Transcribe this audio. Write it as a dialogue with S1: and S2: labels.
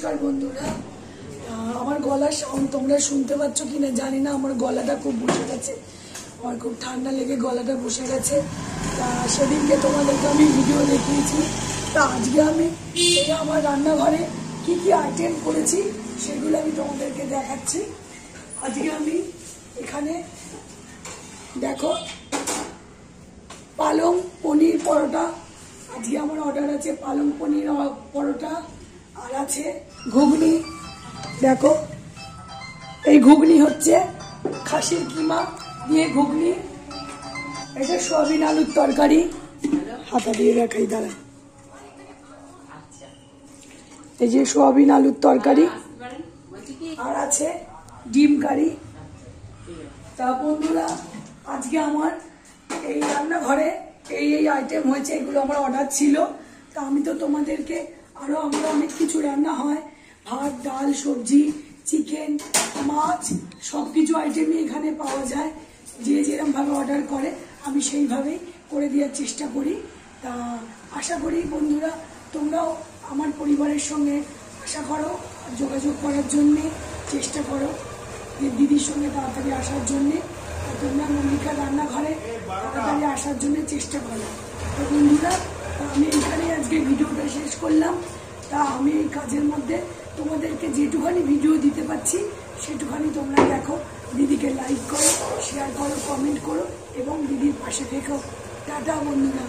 S1: নমস্কার বন্ধুরা, আমার গলার সাউন্ড তোমরা শুনতে পাচ্ছ কিনা জানি না। আমার গলাটা খুব বসে গেছে, আমার খুব ঠান্ডা লেগে গলাটা বসে গেছে। তা সেদিনকে তোমাদেরকে আমি ভিডিও দেখিয়েছি। তা আজকে আমি আমার রান্নাঘরে কি কি আইটেম করেছি সেগুলো আমি তোমাদেরকে দেখাচ্ছি। আজকে আমি এখানে দেখো পালং পনির পরোটা, আজকে আমার অর্ডার আছে পালং পনির পরোটা, আর আছে ঘুগনি। দেখো এই ঘুগনি হচ্ছে খাসির কিমা দিয়ে ঘুগনি, এটা সয়াবিন আলুর তরকারি, হাতা দিয়ে দেখাই দাঁড়া, এই যে সয়াবিন আলুর তরকারি, আর আছে ডিম কারি। তা বন্ধুরা আজকে আমার এই রান্নাঘরে এই আইটেম হয়েছে, এগুলো আমার অর্ডার ছিল। তা আমি তো তোমাদেরকে আরো আমার অনেক কিছু রান্না হয়, ভাত ডাল সবজি চিকেন মাছ সবকিছু আইটেমই এখানে পাওয়া যায়। যে যেরকম ভাবে অর্ডার করে আমি সেইভাবেই করে দেওয়ার চেষ্টা করি। তা আশা করি বন্ধুরা তোমরাও আমার পরিবারের সঙ্গে আশা করো, যোগাযোগ করার জন্যে চেষ্টা করো, যে দিদির সঙ্গে তাড়াতাড়ি আসার জন্যে। তোমরা মল্লিকার রান্নাঘরে তাড়াতাড়ি আসার জন্য চেষ্টা করো। তো বন্ধুরা আমি এখানে আজকে ভিডিওটা শেষ করলাম। তা আমি এই কাজের মধ্যে তোমাদেরকে যেটুখানি ভিডিও দিতে পারছি সেটুখানি তোমরা দেখো, দিদিকে লাইক করো, শেয়ার করো, কমেন্ট করো এবং দিদির পাশে থেকো। টাটা বন্ধুরা।